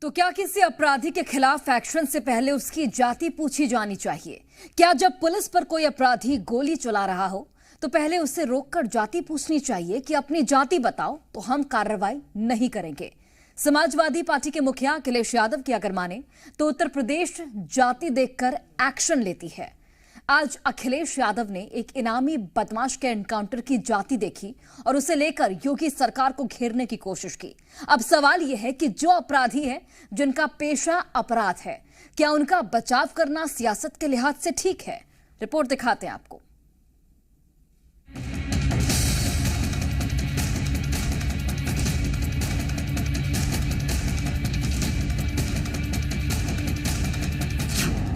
तो क्या किसी अपराधी के खिलाफ एक्शन से पहले उसकी जाति पूछी जानी चाहिए? क्या जब पुलिस पर कोई अपराधी गोली चला रहा हो तो पहले उससे रोककर जाति पूछनी चाहिए कि अपनी जाति बताओ तो हम कार्रवाई नहीं करेंगे? समाजवादी पार्टी के मुखिया अखिलेश यादव की अगर माने तो उत्तर प्रदेश जाति देखकर एक्शन लेती है। आज अखिलेश यादव ने एक इनामी बदमाश के एनकाउंटर की जाति देखी और उसे लेकर योगी सरकार को घेरने की कोशिश की। अब सवाल यह है कि जो अपराधी है, जिनका पेशा अपराध है, क्या उनका बचाव करना सियासत के लिहाज से ठीक है? रिपोर्ट दिखाते हैं आपको।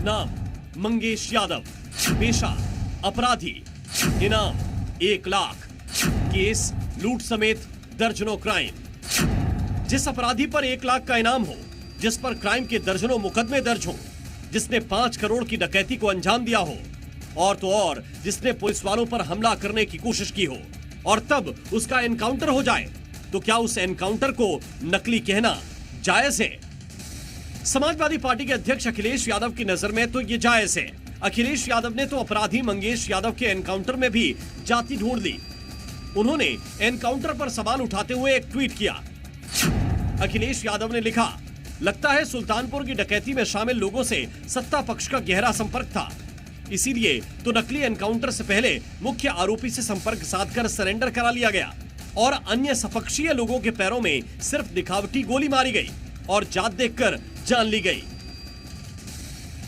नाम मंगेश यादव, पेशा अपराधी, इनाम 1 लाख, केस लूट समेत दर्जनों क्राइम। जिस अपराधी पर 1 लाख का इनाम हो, जिस पर क्राइम के दर्जनों मुकदमे दर्ज हो, जिसने 5 करोड़ की डकैती को अंजाम दिया हो, और तो और जिसने पुलिस वालों पर हमला करने की कोशिश की हो और तब उसका एनकाउंटर हो जाए, तो क्या उस एनकाउंटर को नकली कहना जायज है? समाजवादी पार्टी के अध्यक्ष अखिलेश यादव की नजर में तो ये जायज है। अखिलेश यादव ने तो अपराधी मंगेश यादव के एनकाउंटर में भी जाति ढूंढ ली। उन्होंने एनकाउंटर पर सवाल उठाते हुए एक ट्वीट किया। अखिलेश यादव ने लिखा, लगता है सुल्तानपुर की डकैती में शामिल लोगों से सत्ता पक्ष का गहरा संपर्क था, इसीलिए तो नकली एनकाउंटर से पहले मुख्य आरोपी से संपर्क साधकर सरेंडर करा लिया गया और अन्य सपक्षीय लोगों के पैरों में सिर्फ दिखावटी गोली मारी गई और जात देखकर जान ली गई।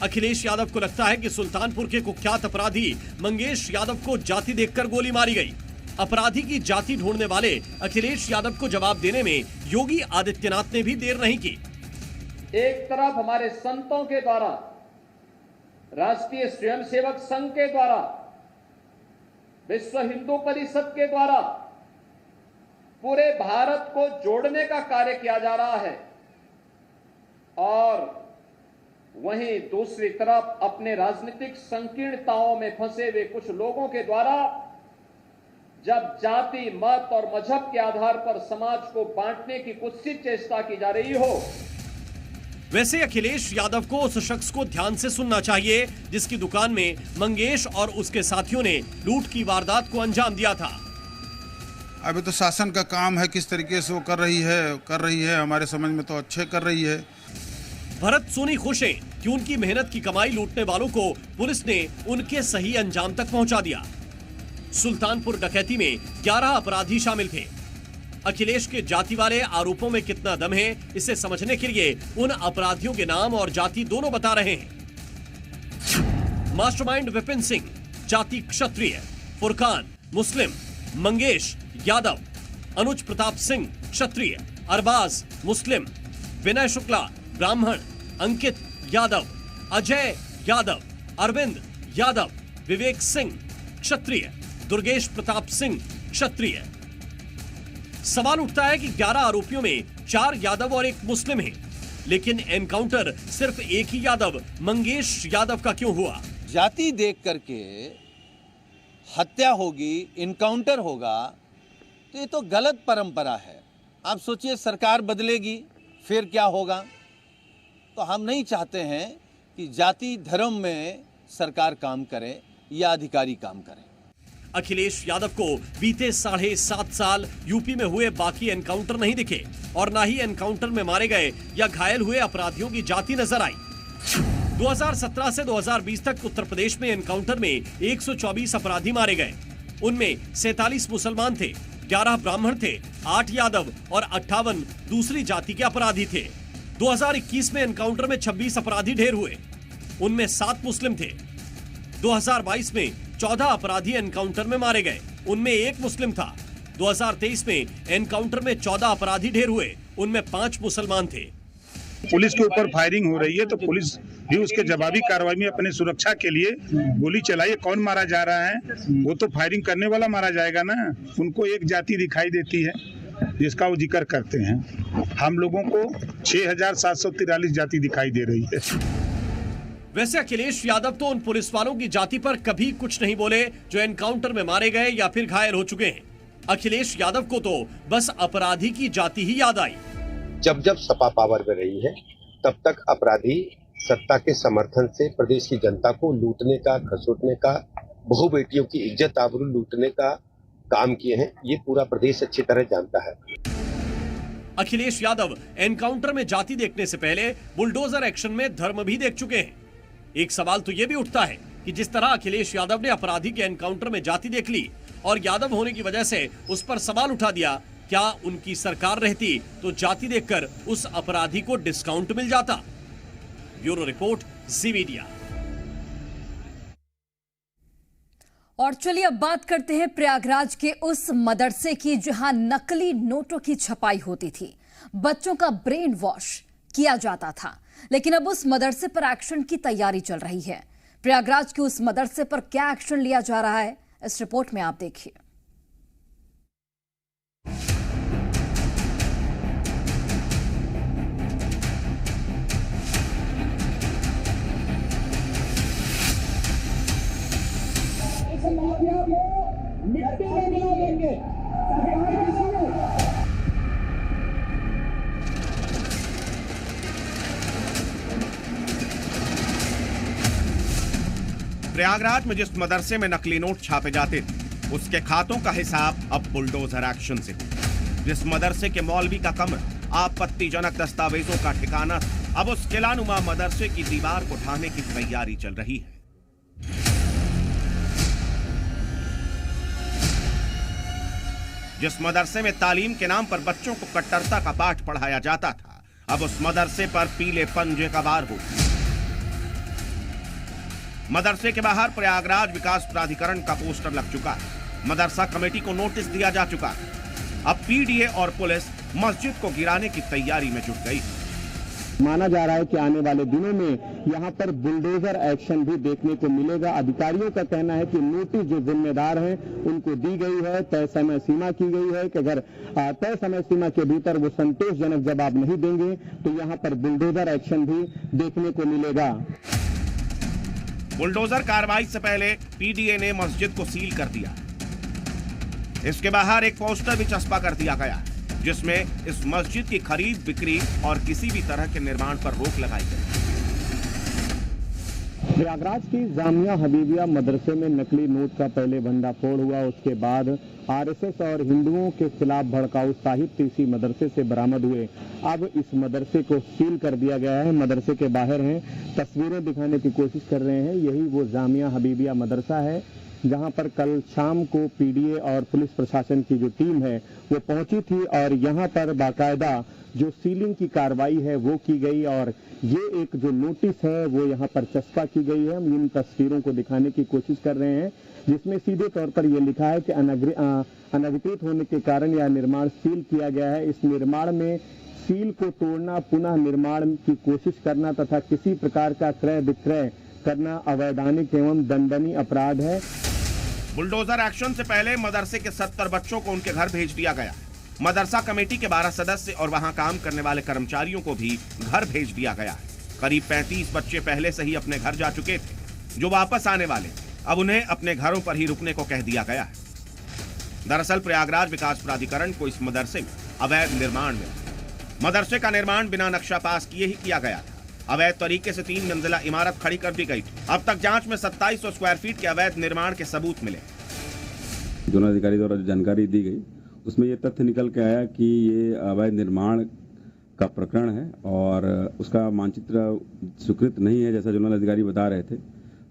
अखिलेश यादव को लगता है कि सुल्तानपुर के कुख्यात अपराधी मंगेश यादव को जाति देखकर गोली मारी गई। अपराधी की जाति ढूंढने वाले अखिलेश यादव को जवाब देने में योगी आदित्यनाथ ने भी देर नहीं की। एक तरफ हमारे संतों के द्वारा, राष्ट्रीय स्वयंसेवक संघ के द्वारा, विश्व हिंदू परिषद के द्वारा पूरे भारत को जोड़ने का कार्य किया जा रहा है, और वहीं दूसरी तरफ अपने राजनीतिक संकीर्णताओं में फंसे हुए कुछ लोगों के द्वारा जब जाति, मत और मजहब के आधार पर समाज को बांटने की कुत्सित चेष्टा की जा रही हो। वैसे अखिलेश यादव को उस शख्स को ध्यान से सुनना चाहिए जिसकी दुकान में मंगेश और उसके साथियों ने लूट की वारदात को अंजाम दिया था। अभी तो शासन का काम है, किस तरीके से वो कर रही है हमारे समझ में तो अच्छे कर रही है। भरत सोनी खुश हैं कि उनकी मेहनत की कमाई लूटने वालों को पुलिस ने उनके सही अंजाम तक पहुंचा दिया। सुल्तानपुर डकैती में 11 अपराधी शामिल थे। अखिलेश के जाति वाले आरोपों में कितना दम है, इसे समझने के लिए उन अपराधियों के नाम और जाति दोनों बता रहे हैं। मास्टरमाइंड विपिन सिंह, जाति क्षत्रिय, फुरकान मुस्लिम, मंगेश यादव, अनुज प्रताप सिंह क्षत्रिय, अरबाज मुस्लिम, विनय शुक्ला ब्राह्मण, अंकित यादव, अजय यादव, अरविंद यादव, विवेक सिंह क्षत्रिय, दुर्गेश प्रताप सिंह क्षत्रिय। सवाल उठता है कि 11 आरोपियों में 4 यादव और 1 मुस्लिम है, लेकिन एनकाउंटर सिर्फ एक ही यादव मंगेश यादव का क्यों हुआ? जाति देख करके हत्या होगी, इनकाउंटर होगा, तो ये तो गलत परंपरा है। आप सोचिए, सरकार बदलेगी फिर क्या होगा? तो हम नहीं चाहते हैं कि जाति धर्म में सरकार काम करे या अधिकारी काम करे। अखिलेश यादव को बीते 7.5 साल यूपी में हुए बाकी एनकाउंटर नहीं दिखे और ना ही एनकाउंटर में मारे गए या घायल हुए अपराधियों की जाति नजर आई। 2017 से 2020 तक उत्तर प्रदेश में एनकाउंटर में 124 अपराधी मारे गए। उनमें 47 मुसलमान थे, 11 ब्राह्मण थे, 8 यादव और 58 दूसरी जाति के अपराधी थे। 2021 में एनकाउंटर में 26 अपराधी ढेर हुए, उनमें 7 मुस्लिम थे। 2022 में 14 अपराधी एनकाउंटर में मारे गए, उनमें 1 मुस्लिम था। 2023 में एनकाउंटर में 14 अपराधी ढेर हुए, उनमें 5 मुसलमान थे। पुलिस के ऊपर फायरिंग हो रही है तो पुलिस भी उसके जवाबी कार्रवाई में अपने सुरक्षा के लिए गोली चलाई। कौन मारा जा रहा है? वो तो फायरिंग करने वाला मारा जाएगा ना। उनको एक जाति दिखाई देती है जिसका वो जिक्र करते हैं। हम लोगों को 6,743 जाति दिखाई दे रही है। वैसे अखिलेश यादव तो उन पुलिस वालों की जाति पर कभी कुछ नहीं बोले जो एनकाउंटर में मारे गए या फिर घायल हो चुके हैं। अखिलेश यादव को तो बस अपराधी की जाति ही याद आई। जब जब सपा पावर में रही है तब तक अपराधी सत्ता के समर्थन से प्रदेश की जनता को लूटने का, खसोटने का, बहु बेटियों की इज्जत आबरू लूटने का काम किए हैं। ये पूरा प्रदेश अच्छी तरह जानता है। अखिलेश यादव एनकाउंटर में जाति देखने से पहले बुलडोजर एक्शन में धर्म भी देख चुके हैं। एक सवाल तो यह भी उठता है कि जिस तरह अखिलेश यादव ने अपराधी के एनकाउंटर में जाति देख ली और यादव होने की वजह से उस पर सवाल उठा दिया, क्या उनकी सरकार रहती तो जाति देखकर उस अपराधी को डिस्काउंट मिल जाता? ब्यूरो रिपोर्ट, जी मीडिया। और चलिए अब बात करते हैं प्रयागराज के उस मदरसे की जहां नकली नोटों की छपाई होती थी, बच्चों का ब्रेन वॉश किया जाता था। लेकिन अब उस मदरसे पर एक्शन की तैयारी चल रही है। प्रयागराज के उस मदरसे पर क्या एक्शन लिया जा रहा है, इस रिपोर्ट में आप देखिए। प्रयागराज में जिस मदरसे में नकली नोट छापे जाते थे, उसके खातों का हिसाब अब बुलडोजर एक्शन से हुआ। जिस मदरसे के मौलवी का कमरा आपत्तिजनक दस्तावेजों का ठिकाना था, अब उस किलानुमा मदरसे की दीवार को ढाने की तैयारी चल रही है। जिस मदरसे में तालीम के नाम पर बच्चों को कट्टरता का पाठ पढ़ाया जाता था, अब उस मदरसे पर पीले पंजे का वार हो। मदरसे के बाहर प्रयागराज विकास प्राधिकरण का पोस्टर लग चुका है। मदरसा कमेटी को नोटिस दिया जा चुका है। अब पीडीए और पुलिस मस्जिद को गिराने की तैयारी में जुट गई। माना जा रहा है कि आने वाले दिनों में यहाँ पर बुलडोजर एक्शन भी देखने को मिलेगा। अधिकारियों का कहना है कि नोटिस जो जिम्मेदार हैं उनको दी गई है, तय समय सीमा की गई है कि अगर तय समय सीमा के भीतर वो संतोषजनक जवाब नहीं देंगे तो यहाँ पर बुलडोजर एक्शन भी देखने को मिलेगा। बुलडोजर कार्रवाई से पहले पीडीए ने मस्जिद को सील कर दिया। इसके बाहर एक पोस्टर भी चस्पा कर दिया गया जिसमें इस मस्जिद की खरीद, बिक्री और किसी भी तरह के निर्माण पर रोक लगाई गई। प्रयागराज की जामिया हबीबिया मदरसे में नकली नोट का पहले भंडाफोड़ हुआ। उसके बाद आरएसएस और हिंदुओं के खिलाफ भड़काऊ साहित्य इसी मदरसे से बरामद हुए। अब इस मदरसे को सील कर दिया गया है। मदरसे के बाहर हैं, तस्वीरें दिखाने की कोशिश कर रहे हैं। यही वो जामिया हबीबिया मदरसा है जहां पर कल शाम को पीडीए और पुलिस प्रशासन की जो टीम है वो पहुंची थी और यहां पर बाकायदा जो सीलिंग की कार्रवाई है वो की गई और ये एक जो नोटिस है वो यहाँ पर चस्पा की गई है। हम इन तस्वीरों को दिखाने की कोशिश कर रहे हैं जिसमें सीधे तौर पर ये लिखा है कि अनधिकृत होने के कारण यह निर्माण सील किया गया है। इस निर्माण में सील को तोड़ना, पुनः निर्माण की कोशिश करना तथा किसी प्रकार का क्रय विक्रय करना अवैधानिक एवं दंडनीय अपराध है। बुलडोजर एक्शन से पहले मदरसे के 70 बच्चों को उनके घर भेज दिया गया। मदरसा कमेटी के 12 सदस्य और वहां काम करने वाले कर्मचारियों को भी घर भेज दिया गया है। करीब 35 बच्चे पहले से ही अपने घर जा चुके थे जो वापस आने वाले, अब उन्हें अपने घरों पर ही रुकने को कह दिया गया है। दरअसल प्रयागराज विकास प्राधिकरण को इस मदरसे में अवैध निर्माण मिला। मदरसे का निर्माण बिना नक्शा पास किए ही किया गया था। अवैध तरीके से 3 मंजिला इमारत खड़ी कर दी गई थी। अब तक जांच में 2700 स्क्वायर फीट के अवैध निर्माण के सबूत मिले। जोनाधिकारी द्वारा जो जानकारी दी गई उसमें ये तथ्य निकल के आया कि ये अवैध निर्माण का प्रकरण है और उसका मानचित्र स्वीकृत नहीं है जैसा जोनल अधिकारी बता रहे थे।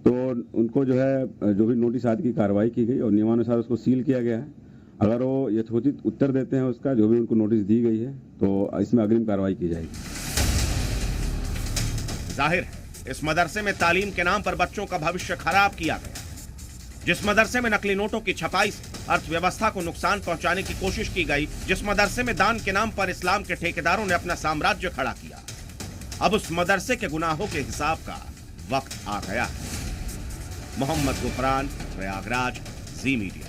तो उनको जो है जो भी नोटिस आदि की कार्रवाई की गई और नियमानुसार उसको सील किया गया है। अगर वो यथोचित उत्तर देते हैं उसका जो भी उनको नोटिस दी गई है तो इसमें अग्रिम कार्रवाई की जाएगी। जाहिर है इस मदरसे में तालीम के नाम पर बच्चों का भविष्य खराब किया गया। जिस मदरसे में नकली नोटों की छपाई से अर्थव्यवस्था को नुकसान पहुंचाने की कोशिश की गई, जिस मदरसे में दान के नाम पर इस्लाम के ठेकेदारों ने अपना साम्राज्य खड़ा किया, अब उस मदरसे के गुनाहों के हिसाब का वक्त आ गया है। मोहम्मद गुफरान, प्रयागराज, जी मीडिया।